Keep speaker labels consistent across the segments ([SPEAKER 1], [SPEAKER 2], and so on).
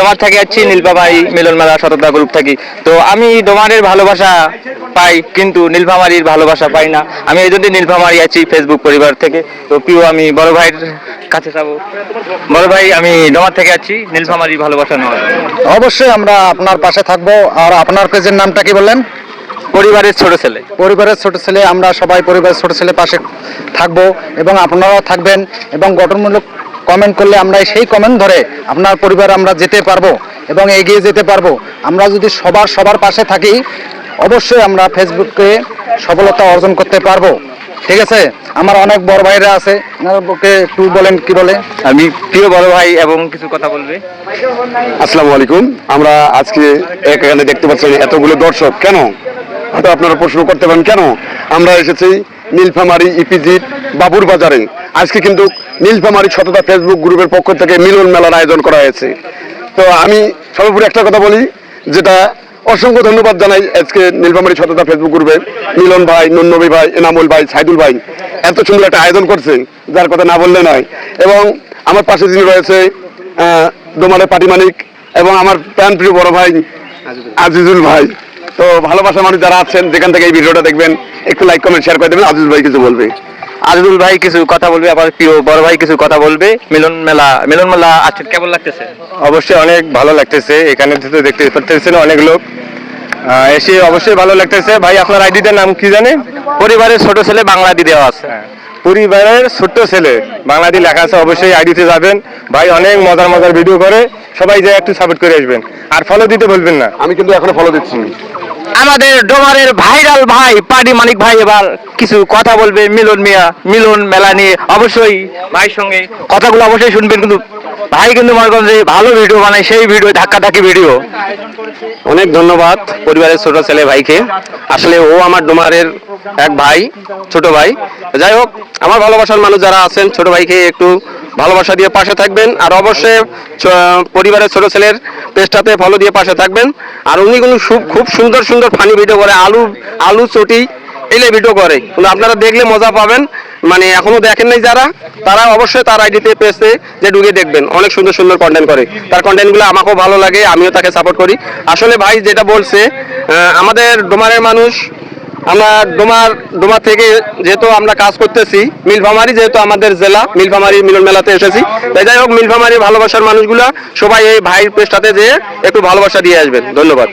[SPEAKER 1] ডোমার থেকে যাচ্ছি নীলফা ভাই মিলন মেলা সততা গ্রুপ থেকে। তো আমি ডোমারের ভালোবাসা পাই কিন্তু নীলফামারীর ভালোবাসা পাই না। আমি এই জন্য নীলফামারী আছি ফেসবুক পরিবার থেকে। তো প্রিয় আমি বড় ভাইয়ের কাছে যাবো। বড় ভাই, আমি ডোমার থেকে আছি নীলফামারীর ভালোবাসা নেওয়ার।
[SPEAKER 2] অবশ্যই আমরা আপনার পাশে থাকবো। আর আপনার পেজের নামটা কি বললেন?
[SPEAKER 1] পরিবারের ছোট ছেলে।
[SPEAKER 2] পরিবারের ছোট ছেলে। আমরা সবাই পরিবারের ছোট ছেলে পাশে থাকবো এবং আপনারাও থাকবেন এবং গঠনমূলক কমেন্ট করলে আমরা সেই কমেন্ট ধরে আপনার পরিবার আমরা যেতে পারবো এবং এগিয়ে যেতে পারবো। আমরা যদি সবার পাশে থাকি অবশ্যই আমরা ফেসবুকে সফলতা অর্জন করতে পারবো। ঠিক আছে? আমার অনেক বড় ভাইরা আছে, ওনাকে একটু বলেন কি বলে।
[SPEAKER 1] আমি প্রিয় বড় ভাই এবং কিছু কথা বলবে।
[SPEAKER 3] আসসালামু আলাইকুম। আমরা আজকে এখানে দেখতে পাচ্ছেন এতগুলো দর্শক কেন, হয়তো আপনারা প্রশ্ন করতে পারেন কেন আমরা এসেছি নীলফামারী ইপিজিট বাবুর বাজারে। আজকে কিন্তু নীলফামারী সততা ফেসবুক গ্রুপের পক্ষ থেকে মিলন মেলার আয়োজন করা হয়েছে। তো আমি সর্বোপরি একটা কথা বলি, যেটা অসংখ্য ধন্যবাদ জানাই আজকে নীলফামারী সততা ফেসবুক গ্রুপে মিলন ভাই, নুননবী ভাই, এনামুল ভাই, সাইদুল ভাই এত সুন্দর একটা আয়োজন করছে যার কথা না বললে নয়। এবং আমার পাশে যিনি রয়েছে ডোমারের পাটি মানিক এবং আমার প্রাণপ্রিয় বড় ভাই আজিজুল ভাই। তো ভালোবাসা মানুষ যারা আছেন যেখান থেকে এই ভিডিওটা দেখবেন একটু লাইক কমেন্ট শেয়ার করে দেবেন। আজিজুল ভাই কিছু বলবে।
[SPEAKER 1] আজিজুল ভাই কিছু কথা বলবে, আবার প্রিয় বড় ভাই কিছু কথা বলবে। মিলন মেলা আজকে কেমন লাগতেছে?
[SPEAKER 3] অবশ্যই অনেক ভালো লাগতেছে। এখানে দেখতে পাচ্ছেন অনেক লোক এসে অবশ্যই ভালো লাগতেছে। ভাই আপনার আইডিটার নাম কি জানেন?
[SPEAKER 1] পরিবারের ছোট ছেলে বাংলাদি দেওয়া আছে।
[SPEAKER 3] পরিবারের ছোট্ট ছেলে বাংলাদেশ লেখা আছে, অবশ্যই আইডিতে যাবেন। ভাই অনেক মজার ভিডিও করে, সবাই যায় একটু সাপোর্ট করে আসবেন আর ফলো দিতে বলবেন না। আমি কিন্তু এখনো ফলো দিচ্ছি।
[SPEAKER 1] আমাদের ডোমারের ভাইরাল ভাই পাটি মানিক ভাই এবার কিছু কথা বলবে মিলন মেলা নিয়ে। অবশ্যই ভাইয়ের সঙ্গে কথাগুলো অবশ্যই শুনবেন। কিন্তু ভাই কিন্তু মনে করেন যে ভালো ভিডিও বানায়, সেই ভিডিও ধাক্কাধাক্কি ভিডিও।
[SPEAKER 3] অনেক ধন্যবাদ পরিবারের ছোট ছেলে ভাইকে। আসলে ও আমার ডোমারের এক ভাই, ছোট ভাই। যাই হোক, আমার ভালোবাসার মানুষ যারা আছেন ছোট ভাইকে একটু ভালোবাসা দিয়ে পাশে থাকবেন আর অবশ্যই পরিবারের ছোট ছেলের পেজটাতে ফলো দিয়ে পাশে থাকবেন। আর উনি কিন্তু খুব সুন্দর ফানি ভিডিও করে, আলু চটি এলে ভিডিও করে, কিন্তু আপনারা দেখলে মজা পাবেন। মানে এখনো দেখেন নাই যারা, তারা অবশ্যই তার আইডিতে পেজে যে ঢুকে দেখবেন। অনেক সুন্দর কন্টেন্ট করে, তার কন্টেন্টগুলো আমাকেও ভালো লাগে, আমিও তাকে সাপোর্ট করি। আসলে ভাই যেটা বলছে, আমাদের ডোমারের মানুষ, আমরা ডোমার থেকে যেহেতু আমরা কাজ করতেছি, নীলফামারী যেহেতু আমাদের জেলা, নীলফামারী মিলন মেলাতে এসেছি। তাই যাই হোক, নীলফামারী ভালোবাসার মানুষগুলা সবাই এই ভাইয়ের পেজটাতে যেয়ে একটু ভালোবাসা দিয়ে আসবেন। ধন্যবাদ।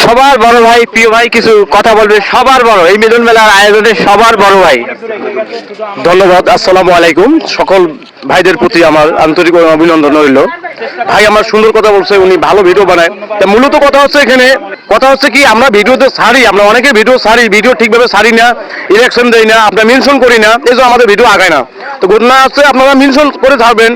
[SPEAKER 1] সবার বড় ভাই, প্রিয় ভাই কিছু কথা বলবে। সবার বড় এই মিলন মেলার আয়োজনে সবার বড় ভাই।
[SPEAKER 3] ধন্যবাদ। আসসালামু আলাইকুম। সকল ভাইদের প্রতি আমার আন্তরিক অভিনন্দন রইল। ভাই আমার সুন্দর কথা বলছে, উনি ভালো ভিডিও বানায়। মূলত কথা হচ্ছে কি, আমরা ভিডিওতে ছাড়ি, আমরা অনেকে ভিডিও ছাড়ি, ভিডিও ঠিকভাবে ছাড়ি না, ইলেকশন দেই না, আপনার মেনশন করি না, এই যে আমাদের ভিডিও আগায় না। তো ঘটনা হচ্ছে আপনারা মেনশন করে থাকবেন,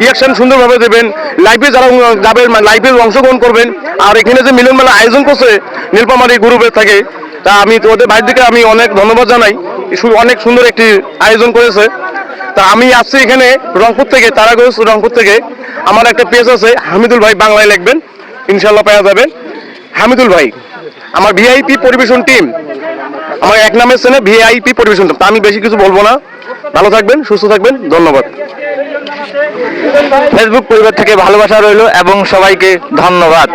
[SPEAKER 3] ইলেকশন সুন্দরভাবে দেবেন, লাইভে যারা যাবেন লাইভে অংশগ্রহণ করবেন। আর এখানে যে মিলন মেলা আয়োজন করছে নীলফামারী গ্রুপের থেকে, তা আমি ওদের ভাইদেরকে আমি অনেক ধন্যবাদ জানাই। অনেক সুন্দর একটি আয়োজন করেছে। তা আমি আসছি এখানে রংপুর থেকে, তারাগঞ্জ রংপুর থেকে। আমার একটা পেজ আছে হামিদুল ভাই, বাংলায় লিখবেন ইনশাল্লাহ পাওয়া যাবেন। হামিদুল ভাই আমার ভিআইপি পরিবেশন টিম, আমার এক নামের চ্যানেল ভিআইপি পরিবেশন টিম। তা আমি বেশি কিছু বলবো না। ভালো থাকবেন, সুস্থ থাকবেন, ধন্যবাদ।
[SPEAKER 1] ফেসবুক পরিবার থেকে ভালোবাসা রইল এবং সবাইকে ধন্যবাদ।